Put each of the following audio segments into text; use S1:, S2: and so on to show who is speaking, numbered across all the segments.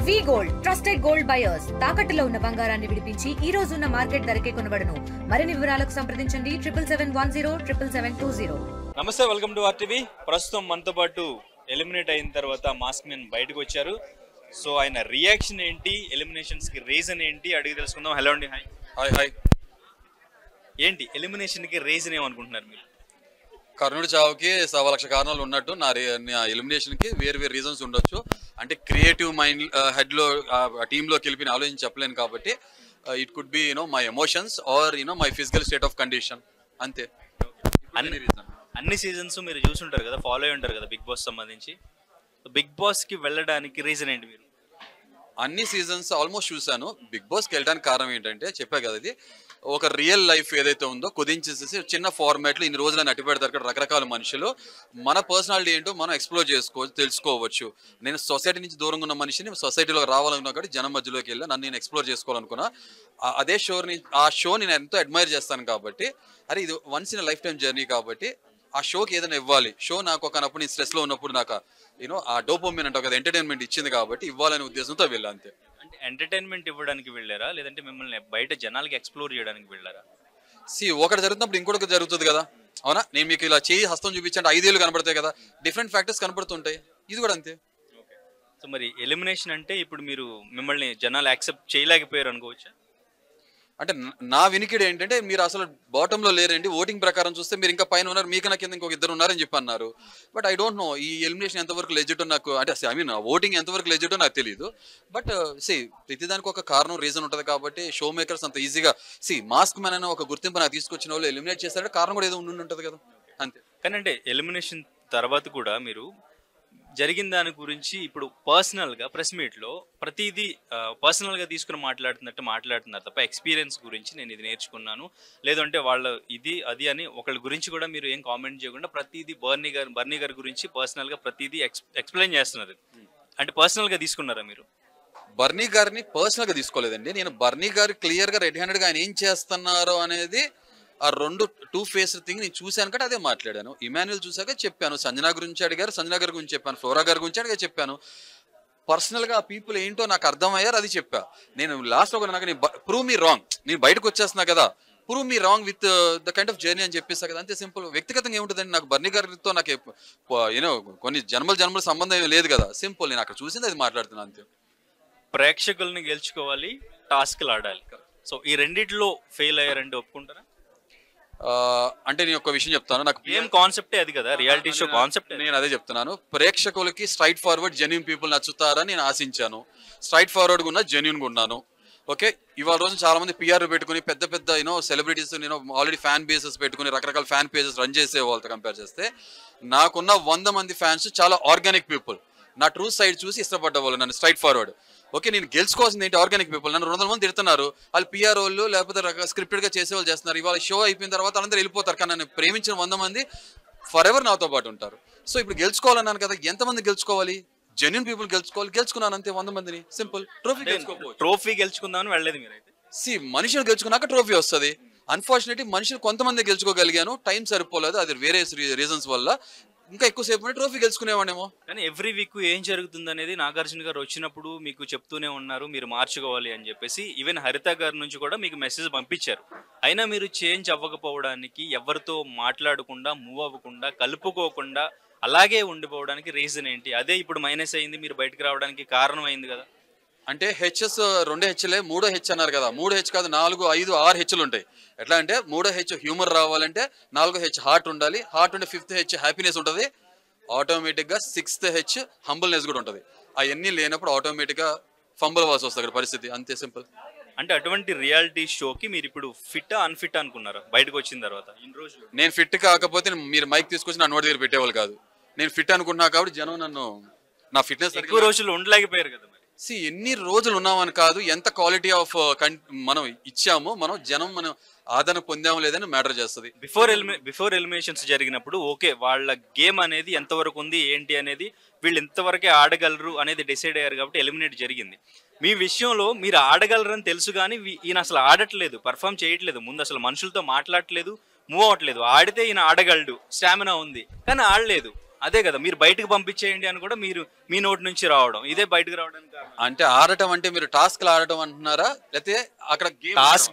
S1: వి gold trusted gold buyers తాకట్టులో ఉన్న బంగారాన్ని విడిపించి ఈ రోజు ఉన్న మార్కెట్ ధరకే కొనబడును. మరిన్ని వివరాలకు సంప్రదించండి 77107720.
S2: నమస్తే, వెల్కమ్ టు ఆర్టీవీ. ప్రస్తుతం మనతో పాటు ఎలిమినేట్ అయిన తర్వాత మాస్క్ మ్యాన్ బయటకు వచ్చారు. సో ఆయన రియాక్షన్ ఏంటి, ఎలిమినేషన్స్ కి రీజన్ ఏంటి అడిగి తెలుసుకుందాం. హలో అండి. హాయ్.
S3: Hi hi.
S2: ఏంటి ఎలిమినేషన్ కి రీజన్ ఏమనుకుంటున్నారు మీరు?
S3: కర్ణుడి చావుకి 1,00,000 కారణాలు ఉన్నట్టు నా ఎలిమినేషన్ కి వేరు వేరు రీజన్స్ ఉండొచ్చు. అంటే క్రియేటివ్ మైండ్ హెడ్ లో టీంలోకి వెళ్ళి ఆలోచించి చెప్పలేను కాబట్టి it could be my emotions or my physical state of condition, అంతే.
S2: అన్ని సీజన్స్ మీరు చూసుంటారు కదా, ఫాలో అయి ఉంటారు కదా బిగ్ బాస్ సంబంధించి. బిగ్ బాస్ కి వెళ్ళడానికి రీజన్ ఏంటి? మీరు
S3: అన్ని సీజన్స్ ఆల్మోస్ట్ చూసాను. బిగ్ బాస్కి వెళ్ళడానికి కారణం ఏంటంటే చెప్పా కదా, ఇది ఒక రియల్ లైఫ్ ఏదైతే ఉందో కుదించేసేసి చిన్న ఫార్మాట్లో ఇన్ని రోజులని అట్టి పెడతారు. ఇక్కడ రకరకాల మనుషులు మన పర్సనాలిటీ ఏంటో మనం ఎక్స్ప్లోర్ తెలుసుకోవచ్చు. నేను సొసైటీ నుంచి దూరంగా ఉన్న మనిషిని సొసైటీలో రావాలనుకున్నా కాబట్టి జనం మధ్యలోకి వెళ్ళి నన్ను నేను ఎక్స్ప్లోర్ చేసుకోవాలనుకున్నా. అదే షో నేను ఎంతో అడ్మైర్ చేస్తాను కాబట్టి, అరే ఇది once in life time journey కాబట్టి ఆ షోకి ఏదైనా ఇవ్వాలి. షో నాకు ఒకనప్పుడు నేను స్ట్రెస్లో ఉన్నప్పుడు నాకు ఆ డోపమైన్ అంటే కదా ఎంటర్టైన్మెంట్ ఇచ్చింది కాబట్టి ఇవ్వాలనే ఉద్దేశంతో వెళ్ళా, అంతే.
S2: అంటే ఎంటర్టైన్మెంట్ ఇవ్వడానికి వెళ్ళారా, లేదంటే మిమ్మల్ని బయట జనాలకి ఎక్స్ప్లోర్ చేయడానికి వెళ్ళారా?
S3: ఒకటి జరుగుతున్నప్పుడు ఇంకొకటి జరుగుతుంది కదా, అవునా? నేను మీకు ఇలా చేయి హస్తం చూపించండి 5 ఏళ్ళు కనబడతాయి కదా, డిఫరెంట్ ఫ్యాక్టర్స్ కనబడుతుంటాయి. ఇది కూడా అంతే.
S2: సో మరి ఎలిమినేషన్ అంటే ఇప్పుడు మీరు మిమ్మల్ని జనాలు యాక్సెప్ట్ చేయలేకపోయారు అనుకోవచ్చా?
S3: అంటే నా వినికిడి ఏంటంటే మీరు అసలు బాటంలో లేరండి, ఓటింగ్ ప్రకారం చూస్తే మీరు ఇంకా పైన ఉన్నారు, మీకన్నా కింద ఇంకొక 2 ఉన్నారని చెప్పి అన్నారు. బట్ ఐ డోంట్ నో ఈ ఎలిమినేషన్ ఎంతవరకు లెజిటో నాకు, అంటే ఐ మీన్ ఓటింగ్ ఎంతవరకు లెజిటో నాకు తెలియదు. బట్ ప్రతిదానికి ఒక కారణం రీజన్ ఉంటుంది కాబట్టి షో మేకర్స్ అంత ఈజీగా మాస్క్ మ్యాన్ అనే ఒక గుర్తింపు నాకు తీసుకొచ్చిన వాళ్ళు ఎలిమినేట్ చేస్తారంటే కారణం కూడా ఏదో ఉండి ఉంటుంది కదా, అంతే.
S2: కానీ అంటే ఎలిమినేషన్ తర్వాత కూడా మీరు జరిగిన దాని గురించి ఇప్పుడు పర్సనల్గా ప్రెస్ మీట్లో ప్రతిదీ పర్సనల్గా తీసుకుని మాట్లాడుతున్నారు తప్ప ఎక్స్పీరియన్స్ గురించి నేను ఇది నేర్చుకున్నాను, లేదంటే వాళ్ళ ఇది అది అని ఒకళ్ళ గురించి కూడా మీరు ఏం కామెంట్ చేయకుండా ప్రతిదీ బర్నీ గారి గురించి పర్సనల్గా ప్రతిదీ ఎక్స్ప్లెయిన్ చేస్తున్నారు. అంటే పర్సనల్గా తీసుకున్నారా మీరు?
S3: బర్నీ గారిని పర్సనల్గా తీసుకోలేదండి. నేను బర్నీ గారు క్లియర్గా రెడ్ హ్యాండెడ్గా ఆయన ఏం చేస్తున్నారో అనేది ఆ 2 ఫేస్ థింగ్ నేను చూశాను కాబట్టి అదే మాట్లాడాను. ఇమాన్యుల్ చూసాక చెప్పాను, సంజనా గురించి అడిగారు, సంజనా గారి గురించి చెప్పాను, ఫ్లోరా గారి గురించి అడిగా చెప్పాను. పర్సనల్గా ఆ పీపుల్ ఏంటో నాకు అర్థమయ్యారు, అది చెప్పా. నేను లాస్ట్లో కూడా నాకు ప్రూవ్ మీ రాంగ్, నేను బయటకు వచ్చేస్తున్నా కదా, prove me wrong with the kind of journey అని చెప్పేస్తా కదా, అంతే సింపుల్. వ్యక్తిగతంగా ఏముంటుందండి, నాకు బర్నీ గారితో నాకు కొన్ని జన్మల సంబంధం లేదు కదా, సింపుల్. నేను అక్కడ చూసింది అది మాట్లాడుతున్నాను, అంతే.
S2: ప్రేక్షకుల్ని గెలుచుకోవాలి, టాస్క్లు ఆడాలి. సో ఈ రెండిట్లో ఫెయిల్ అయ్యారంటే ఒప్పుకుంటారా?
S3: అంటే నేను ఒక విషయం చెప్తాను, నాకు
S2: ఏం కాన్సెప్టే అది కదా, రియాలిటీ షో కాన్సెప్ట్.
S3: నేను అదే చెప్తున్నాను, ప్రేక్షకులకి స్ట్రైట్ ఫార్వర్డ్ జెన్యూన్ పీపుల్ నచ్చుతారని నేను ఆశించాను. స్ట్రైట్ ఫార్వర్డ్గా ఉన్నా, జెన్యూన్గా ఉన్నాను. ఓకే, ఇవాళ రోజు చాలా మంది పిఆర్ పెట్టుకుని పెద్ద పెద్ద సెలబ్రిటీస్ ఆల్రెడీ ఫ్యాన్ బేసెస్ పెట్టుకుని రకరకాల ఫ్యాన్ పేజెస్ రన్ చేసే వాళ్ళతో కంపేర్ చేస్తే నాకున్న 100 మంది ఫ్యాన్స్ చాలా ఆర్గానిక్ పీపుల్, నా ట్రూ సైడ్ చూసి ఇష్టపడ్డ వాళ్ళు, నన్ను స్ట్రైట్ ఫార్వర్డ్. ఓకే, నేను గెలుచుకోవాల్సింది ఏంటి? Organic people. నన్ను 200 మంది తిడుతున్నారు, వాళ్ళు పిఆర్ వాళ్ళు లేకపోతే స్క్రిప్టెడ్గా చేసేవాళ్ళు చేస్తున్నారు. ఇవాళ షో అయిపోయిన తర్వాత అందరూ వెళ్ళిపోతారు, కానీ నన్ను ప్రేమించిన 100 మంది ఫర్ ఎవర్ నాతో పాటు ఉంటారు. సో ఇప్పుడు గెలుచుకోవాలన్నాను కదా, ఎంతమంది గెలుచుకోవాలి? Genuine people గెలుచుకోవాలి. గెలుచుకున్నాను అంతే, 100 మందిని, సింపుల్.
S2: ట్రోఫీ గెలుచుకుందామని వెళ్ళలేదు మీరైతే.
S3: మనుషులు గెలుచుకున్నాక ట్రోఫీ వస్తుంది. అన్ఫార్చునేట్లీ మనుషులు కొంతమంది గెలుచుకోగలిగాను, టైం సరిపోలేదు, అది వేరే రీజన్స్ వల్ల. ఇంకా ఎక్కువసేపు ట్రోఫీ గెలుచుకునేవాడేమో.
S2: కానీ ఎవ్రీ వీక్ ఏం జరుగుతుంది అనేది నాగార్జున గారు వచ్చినప్పుడు మీకు చెప్తూనే ఉన్నారు, మీరు మార్చుకోవాలి అని చెప్పేసి. ఈవెన్ హరిత గారి నుంచి కూడా మీకు మెసేజ్ పంపించారు. అయినా మీరు చేంజ్ అవ్వకపోవడానికి, ఎవరితో మాట్లాడకుండా, మూవ్ అవ్వకుండా, కలుపుకోకుండా అలాగే ఉండిపోవడానికి రీజన్ ఏంటి? అదే ఇప్పుడు మైనస్ అయింది, మీరు బయటకు రావడానికి కారణం అయింది కదా.
S3: అంటే హెచ్ఎస్ 2 హెచ్లే, 3వ హెచ్ అన్నారు కదా. 3 హెచ్ కాదు, 4, 5, 6 హెచ్లు ఉంటాయి. ఎట్లా అంటే 3వ హెచ్ హ్యూమర్ రావాలంటే, 4వ హెచ్ హార్ట్ ఉండాలి, హార్ట్ ఉంటే 5th హెచ్ హ్యాపీనెస్ ఉంటుంది, ఆటోమేటిక్గా 6th హెచ్ హంబుల్నెస్ కూడా ఉంటుంది. అవన్నీ లేనప్పుడు ఆటోమేటిక్గా ఫంబుల్ వాల్సి వస్తుంది అక్కడ పరిస్థితి, అంతే సింపుల్.
S2: అంటే అటువంటి రియాలిటీ షోకి మీరు ఇప్పుడు ఫిట్టా అన్ఫిట్ అనుకున్నారా బయటకు వచ్చిన తర్వాత? ఇన్ని రోజులు
S3: నేను ఫిట్ కాకపోతే మీరు మైక్ తీసుకొచ్చి నా నోటి దగ్గర పెట్టేవాళ్ళు కాదు. నేను ఫిట్ అనుకుంటున్నా కాబట్టి జనం నన్ను నా ఫిట్నెస్
S2: ఎక్కువ రోజులు ఉండలేకపోయారు కదా.
S3: ఎన్ని రోజులు ఉన్నామని కాదు, ఎంత క్వాలిటీ ఆఫ్ మనం ఇచ్చామో, మనం ఆదరణ పొందామో లేదని మ్యాటర్ చేస్తుంది.
S2: బిఫోర్ ఎలిమినేషన్స్ జరిగినప్పుడు ఓకే, వాళ్ళ గేమ్ అనేది ఎంతవరకు ఉంది ఏంటి అనేది, వీళ్ళు ఎంతవరకే ఆడగలరు అనేది డిసైడ్ అయ్యారు కాబట్టి ఎలిమినేట్ జరిగింది. మీ విషయంలో మీరు ఆడగలరని తెలుసు కానీ ఈయన అసలు ఆడట్లేదు, పర్ఫామ్ చేయట్లేదు, ముందు అసలు మనుషులతో మాట్లాడట్లేదు, మూవ్ అవ్వట్లేదు. ఆడితే ఈయన ఆడగలడు, స్టామినా ఉంది, కానీ ఆడలేదు. అదే కదా, మీరు బయటకు పంపించేయండి అని కూడా మీరు మీ నోటి నుంచి రావడం, ఇదే బయటకు రావడానికి కారణం.
S3: అంటే ఆడటం అంటే మీరు టాస్క్లు ఆడటం అంటున్నారా, లేకపోతే అక్కడ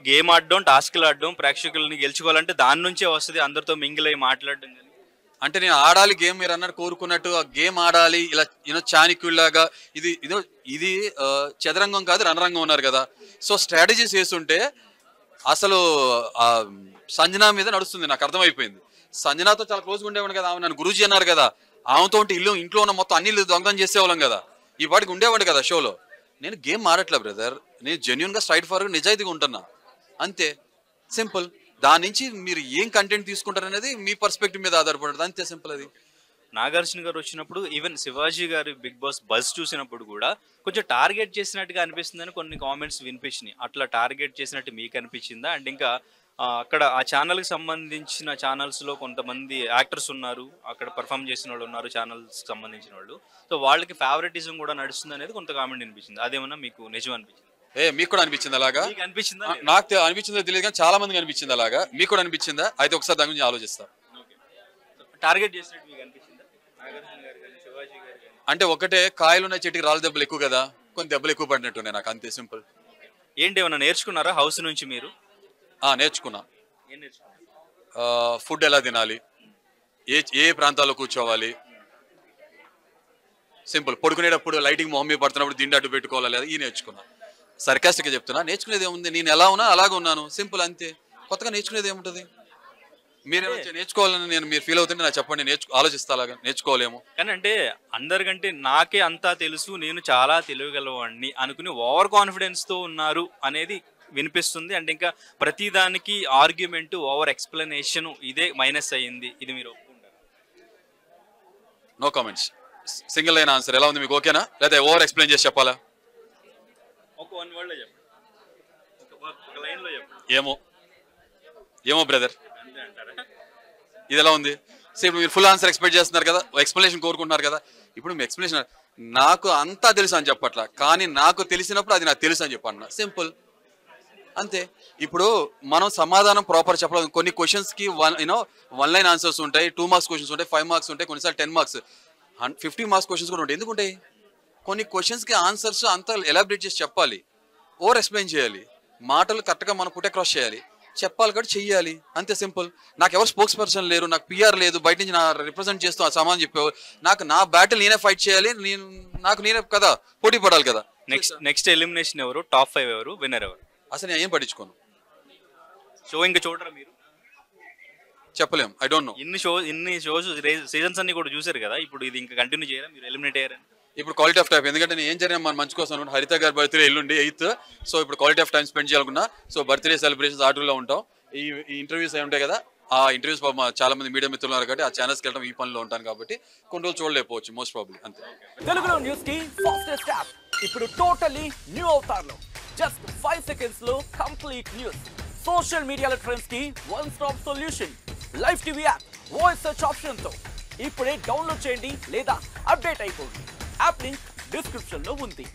S2: గేమ్ ఆడడం, టాస్క్లు ఆడడం, ప్రేక్షకుల్ని గెలుచుకోవాలంటే దాని నుంచే వస్తుంది, అందరితో మింగిల్ అయ్యి మాట్లాడడం. కానీ
S3: అంటే నేను ఆడాలి గేమ్, మీరు అన్నట్టు కోరుకున్నట్టు ఆ గేమ్ ఆడాలి ఇలా చాణిక్యుల్లాగా. ఇది చదరంగం కాదు రణరంగం ఉన్నారు కదా. సో స్ట్రాటజీస్ వేస్తుంటే అసలు సంజన మీద నడుస్తుంది, నాకు అర్థమైపోయింది. సంజనాతో చాలా క్లోజ్గా ఉండేవాడు కదా, ఆమె నన్ను గురూజీ అన్నారు కదా, ఆమెతో ఉంటే ఇంట్లో ఉన్న మొత్తం అన్ని దొంగతనం చేసేవాళ్ళం కదా, ఈ వాటికి ఉండేవాడు కదా షోలో. నేను గేమ్ ఆడట్లే బ్రదర్, నేను జెన్యున్గా స్ట్రైట్ ఫార్వర్డ్ నిజాయితీగా ఉంటున్నా అంతే, సింపుల్. దాని నుంచి మీరు ఏం కంటెంట్ తీసుకుంటారు అనేది మీ పర్స్పెక్టివ్ మీద ఆధారపడుతుంది, అంతే సింపుల్. అది
S2: నాగార్జున గారు వచ్చినప్పుడు, ఈవెన్ శివాజీ గారి బిగ్ బాస్ బజ్ చూసినప్పుడు కూడా కొంచెం టార్గెట్ చేసినట్టుగా అనిపిస్తుందని కొన్ని కామెంట్స్ వినిపించినాయి. అట్లా టార్గెట్ చేసినట్టు మీకు అనిపించిందా? అండ్ ఇంకా అక్కడ ఆ ఛానల్కి సంబంధించిన ఛానల్స్లో కొంతమంది యాక్టర్స్ ఉన్నారు, అక్కడ పర్ఫామ్ చేసిన వాళ్ళు ఉన్నారు ఛానల్స్కి సంబంధించిన వాళ్ళు, సో వాళ్ళకి ఫేవరెటిజం కూడా నడుస్తుంది అనేది కొంత కామెంట్ అనిపించింది. అదేమన్నా మీకు నిజం అనిపించింది?
S3: మీకు కూడా అనిపించింది అలాగా?
S2: అనిపించిందా?
S3: నాకు అనిపించిందో తెలియదు కానీ చాలా మందికి అనిపించింది అలాగా. మీకు కూడా అనిపించిందా? అయితే ఒకసారి దాని గురించి ఆలోచిస్తా.
S2: టార్గెట్ చేసినట్టు మీకు అనిపించిందా? నాగార్జున గారు కానీ శివాజీ గారు కానీ? అంటే
S3: ఒకటే కాయలున్న చెట్టుకి రాళ్ళ దెబ్బలు ఎక్కువ కదా, కొన్ని దెబ్బలు ఎక్కువ పడినట్టున్నాయి నాకు, అంతే సింపుల్.
S2: ఏంటి ఏమన్నా నేర్చుకున్నారా హౌస్ నుంచి మీరు?
S3: నేర్చుకున్నా.
S2: ఏం నేర్చుకున్నా?
S3: ఫుడ్ ఎలా తినాలి, ఏ ప్రాంతాల్లో కూర్చోవాలి, సింపుల్. పడుకునేటప్పుడు లైటింగ్ మొహం మీద పడుతున్నప్పుడు దిండి అడ్డు పెట్టుకోవాలా లేదా, ఈ నేర్చుకున్నా. సర్కాస్టిక్గా చెప్తున్నా, నేర్చుకునేది ఏముంది, నేను ఎలా ఉన్నా అలాగే ఉన్నాను, సింపుల్ అంతే. కొత్తగా నేర్చుకునేది ఏముంటుంది? మీరేమో నేర్చుకోవాలని మీరు ఫీల్ అవుతుంటే నాకు చెప్పండి, ఆలోచిస్తా. అలాగా నేర్చుకోలేము
S2: కానీ అంటే అందరికంటే నాకే అంతా తెలుసు, నేను చాలా తెలియగలవాడిని అనుకుని ఓవర్ కాన్ఫిడెన్స్తో ఉన్నారు అనేది వినిపిస్తుంది. అంటే ఇంకా ప్రతిదానికి ఆర్గ్యుమెంట్, ఓవర్ ఎక్స్ప్లెనేషన్, ఇదే మైనస్ అయ్యింది. ఇది మీరు ఒప్పుకుంటారా?
S3: No comments, single line answer. ఎలా ఉంది మీకు, ఓకేనా లేదా ఓవర్ ఎక్స్ప్లెయిన్ చేసి చెప్పాలా?
S2: ఒక వన్ వర్డ్లో చెప్పండి, ఒక లైన్లో చెప్పండి.
S3: ఏమో బ్రదర్, ఇది ఎలా ఉంది? ఇప్పుడు మీరు ఫుల్ ఆన్సర్ ఎక్స్పెక్ట్ చేస్తున్నారు కదా, ఎక్స్ప్లెనేషన్ కోరుకుంటున్నారు కదా. ఇప్పుడు మీ ఎక్స్ప్లెనేషన్ నాకు అంతా తెలుసు అని చెప్పట్లా, కానీ నాకు తెలిసినప్పుడు అది నాకు తెలుసు అని చెప్పండి, సింపుల్ అంతే. ఇప్పుడు మనం సమాధానం ప్రాపర్ చెప్పడం, కొన్ని క్వశ్చన్స్కి 1 లైన్ ఆన్సర్స్ ఉంటాయి, 2 మార్క్స్ క్వశ్చన్స్ ఉంటాయి, 5 మార్క్స్ ఉంటాయి, కొన్నిసార్లు 10 మార్క్స్, 50 మార్క్స్ క్వశ్చన్స్ కూడా ఉంటాయి. ఎందుకు ఉంటాయి? కొన్ని క్వశ్చన్స్కి ఆన్సర్స్ అంతా ఎలాబరేట్ చేసి చెప్పాలి, ఓవర్ ఎక్స్ప్లెయిన్ చేయాలి, మాటలు కరెక్ట్గా మనం పుట్ అక్రాస్ చేయాలి, చెప్పాలి కూడా చెయ్యాలి, అంతే సింపుల్. నాకు ఎవరు స్పోక్స్ పర్సన్ లేరు, నాకు పిఆర్ లేదు, బయట నుంచి నా రిప్రజెంట్ చేస్తూ ఆ సమాధానం చెప్పావు. నాకు నా బ్యాటిల్ నేనే ఫైట్ చేయాలి, నేనే కదా పోటీ పడాలి కదా.
S2: నెక్స్ట్ ఎలిమినేషన్ ఎవరు, టాప్ 5 ఎవరు, విన్నర్ ఎవరు?
S3: అసలు నేను ఏం పట్టించుకోను.
S2: షో ఇంకా చూడరా మీరు?
S3: చెప్పలేం, ఐ డోంట్ నో.
S2: ఇన్ని షోస్ సీజన్స్ అన్ని కూడా చూసారు కదా, ఇప్పుడు ఇది ఇంకా కంటిన్యూ చేయరా మీరు, ఎలిమినేట్ అయ్యారని?
S3: ఇప్పుడు క్వాలిటీ ఆఫ్ టైం, ఎందుకంటే నేను ఏం జరిగినా మన మంచి కోసం. హరిత గారి బర్త్డే ఎల్లుండి 8th, సో ఇప్పుడు క్వాలిటీ ఆఫ్ టైం స్పెండ్ చేయాలనుకున్నా. సో బర్త్డే సెలబ్రేషన్స్ ఆర్డర్లో ఉంటాం. ఈ ఇంటర్వ్యూస్ అయి ఉంటాయి కదా, ఆ ఇంటర్వ్యూస్ చాలా మంది మీడియా మిత్రులు ఉన్నారు కాబట్టి ఆ ఛానల్స్కి వెళ్ళడం ఈ పనిలో ఉంటాను కాబట్టి కొన్ని రోజులు చూడలేకపోవచ్చు, మోస్ట్ ప్రాబ్లీ అంతే.
S4: తెలుగులో న్యూస్ కి ఫాస్టెస్ట్ యాప్ ఇప్పుడు టోటలీ న్యూ అవతార్లో జస్ట్ 5 seconds లో కంప్లీట్ న్యూస్. సోషల్ మీడియాలో ట్రెండ్స్ కి one stop solution. Live TV app voice search option తో ఇప్పుడే డౌన్లోడ్ చేయండి లేదా అప్డేట్ అయిపోండి. యాప్ లింక్ డిస్క్రిప్షన్ లో ఉంది.